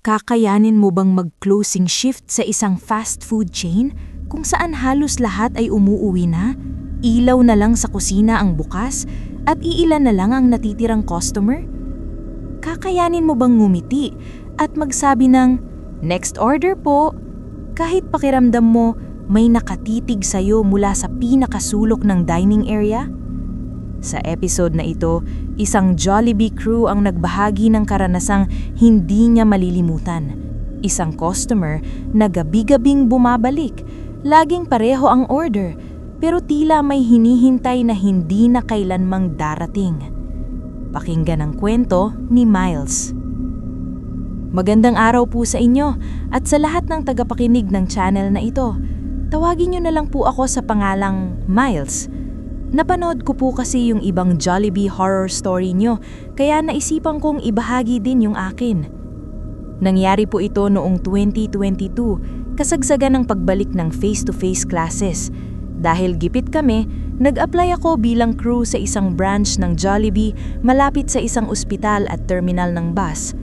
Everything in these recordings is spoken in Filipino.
Kakayanin mo bang mag-closing shift sa isang fast food chain kung saan halos lahat ay umuuwi na? Ilaw na lang sa kusina ang bukas at iilan na lang ang natitirang customer? Kakayanin mo bang ngumiti at magsabi ng, "Next order po," kahit pakiramdam mo may nakatitig sa'yo mula sa pinakasulok ng dining area? Sa episode na ito, isang Jollibee crew ang nagbahagi ng karanasang hindi niya malilimutan. Isang customer na gabi-gabing bumabalik, laging pareho ang order, pero tila may hinihintay na hindi na kailanmang darating. Pakinggan ang kwento ni Miles. Magandang araw po sa inyo at sa lahat ng tagapakinig ng channel na ito. Tawagin niyo na lang po ako sa pangalang Miles. Napanood ko po kasi yung ibang Jollibee horror story nyo, kaya naisipan kong ibahagi din yung akin. Nangyari po ito noong 2022, kasagsagan ng pagbalik ng face-to-face classes. Dahil gipit kami, nag-apply ako bilang crew sa isang branch ng Jollibee malapit sa isang ospital at terminal ng bus.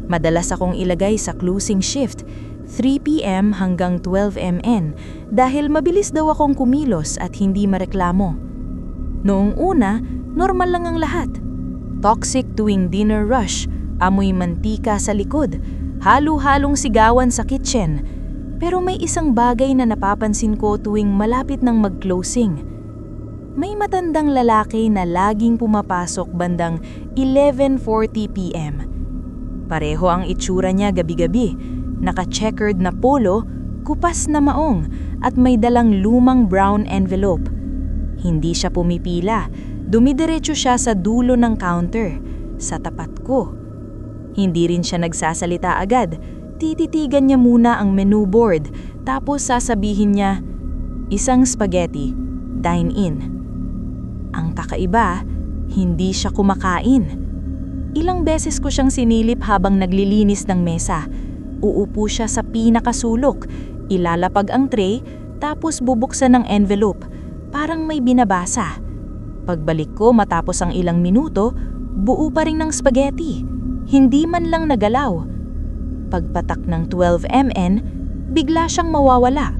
Madalas akong ilagay sa closing shift, 3 p.m. hanggang 12 m.n. dahil mabilis daw akong kumilos at hindi mareklamo. Noong una, normal lang ang lahat. Toxic tuwing dinner rush, amoy mantika sa likod, halo-halong sigawan sa kitchen. Pero may isang bagay na napapansin ko tuwing malapit ng mag-closing. May matandang lalaki na laging pumapasok bandang 11:40 p.m. Pareho ang itsura niya gabi-gabi, naka-checkered na polo, kupas na maong at may dalang lumang brown envelope. Hindi siya pumipila, dumidiretso siya sa dulo ng counter, sa tapat ko. Hindi rin siya nagsasalita agad, tititigan niya muna ang menu board, tapos sasabihin niya, "Isang spaghetti, dine in." Ang kakaiba, hindi siya kumakain. Ilang beses ko siyang sinilip habang naglilinis ng mesa. Uupo siya sa pinakasulok, ilalapag ang tray, tapos bubuksan ng envelope. Parang may binabasa. Pagbalik ko matapos ang ilang minuto, buo pa rin ng spaghetti. Hindi man lang nagalaw. Pagpatak ng 12 m.n, bigla siyang mawawala.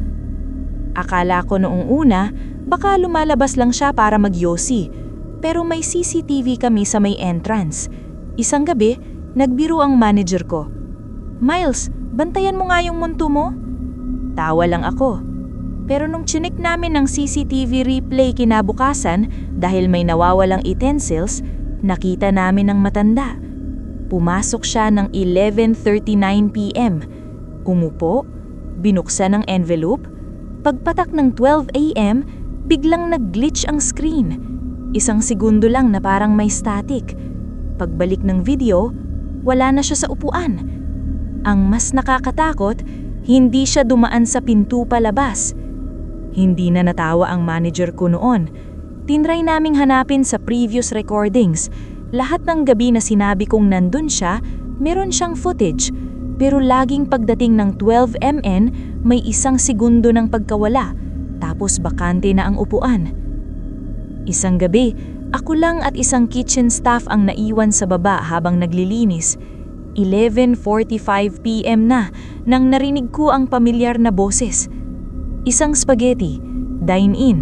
Akala ko noong una, baka lumalabas lang siya para magyosi. Pero may CCTV kami sa may entrance. Isang gabi, nagbiro ang manager ko. "Miles, bantayan mo nga yung munto mo." Tawa lang ako. Pero nung chinik namin ng CCTV replay kinabukasan dahil may nawawalang utensils, nakita namin ang matanda. Pumasok siya ng 11:39 p.m. Umupo, binuksan ang envelope. Pagpatak ng 12 a.m., biglang nag-glitch ang screen. Isang segundo lang na parang may static. Pagbalik ng video, wala na siya sa upuan. Ang mas nakakatakot, hindi siya dumaan sa pinto palabas. Hindi na natawa ang manager ko noon. Tinry naming hanapin sa previous recordings. Lahat ng gabi na sinabi kong nandun siya, meron siyang footage. Pero laging pagdating ng 12 m.n, may isang segundo ng pagkawala. Tapos bakante na ang upuan. Isang gabi, ako lang at isang kitchen staff ang naiwan sa baba habang naglilinis. 11:45 p.m. na nang narinig ko ang pamilyar na boses. "Isang spaghetti, dine in."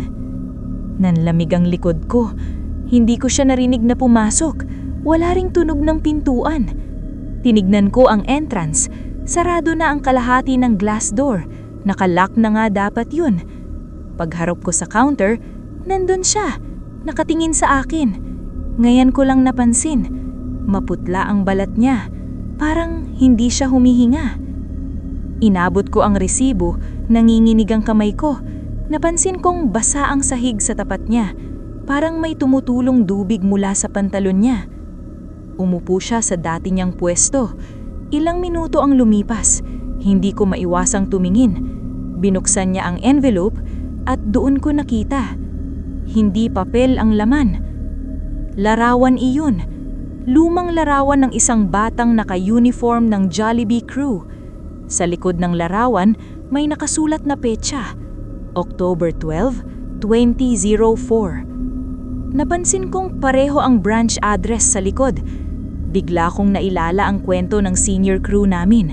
Nanlamig ang likod ko. Hindi ko siya narinig na pumasok. Wala ring tunog ng pintuan. Tinignan ko ang entrance. Sarado na ang kalahati ng glass door. Nakalock na nga dapat yun. Pagharap ko sa counter, nandun siya. Nakatingin sa akin. Ngayon ko lang napansin. Maputla ang balat niya. Parang hindi siya humihinga. Inabot ko ang resibo, nanginginig ang kamay ko. Napansin kong basa ang sahig sa tapat niya. Parang may tumutulong dubig mula sa pantalon niya. Umupo siya sa dati niyang pwesto. Ilang minuto ang lumipas. Hindi ko maiwasang tumingin. Binuksan niya ang envelope at doon ko nakita. Hindi papel ang laman. Larawan iyon. Lumang larawan ng isang batang naka-uniform ng Jollibee crew. Sa likod ng larawan, may nakasulat na petsa, October 12, 2004. Napansin kong pareho ang branch address sa likod. Bigla kong nailala ang kwento ng senior crew namin.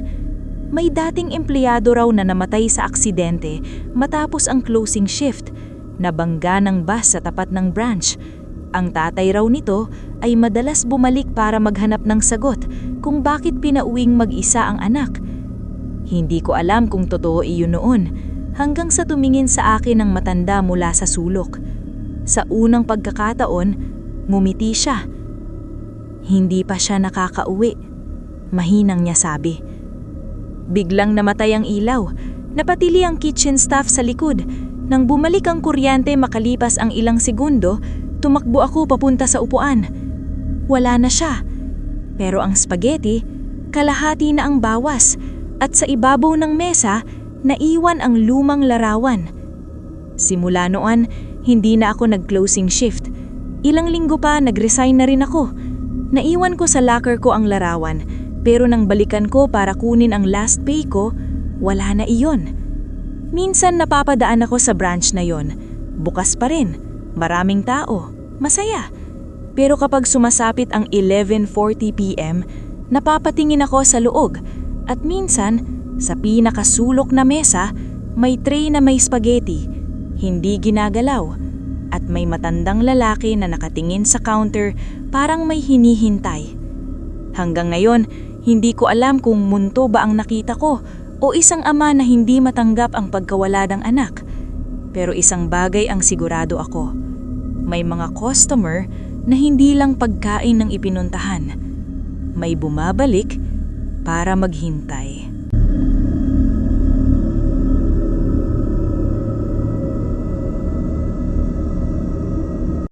May dating empleyado raw na namatay sa aksidente matapos ang closing shift. Nabangga ng bus sa tapat ng branch. Ang tatay raw nito ay madalas bumalik para maghanap ng sagot kung bakit pinauwing mag-isa ang anak. Hindi ko alam kung totoo iyon noon, hanggang sa tumingin sa akin ang matanda mula sa sulok. Sa unang pagkakataon, ngumiti siya. Hindi pa siya nakakauwi, mahinang niya sabi. Biglang namatay ang ilaw, napatili ang kitchen staff sa likod. Nang bumalik ang kuryente makalipas ang ilang segundo, tumakbo ako papunta sa upuan. Wala na siya. Pero ang spaghetti, kalahati na ang bawas, at sa ibabaw ng mesa, naiwan ang lumang larawan. Simula noon, hindi na ako nag-closing shift. Ilang linggo pa nag-resign na rin ako. Naiwan ko sa locker ko ang larawan, pero nang balikan ko para kunin ang last pay ko, wala na iyon. Minsan napapadaan ako sa branch na yon. Bukas pa rin, maraming tao, masaya. Pero kapag sumasapit ang 11:40 p.m., napapatingin ako sa loob at minsan, sa pinakasulok na mesa, may tray na may spaghetti, hindi ginagalaw, at may matandang lalaki na nakatingin sa counter parang may hinihintay. Hanggang ngayon, hindi ko alam kung multo ba ang nakita ko o isang ama na hindi matanggap ang pagkawala ng anak. Pero isang bagay ang sigurado ako. May mga customer na hindi lang pagkain ng ipinuntahan. May bumabalik para maghintay.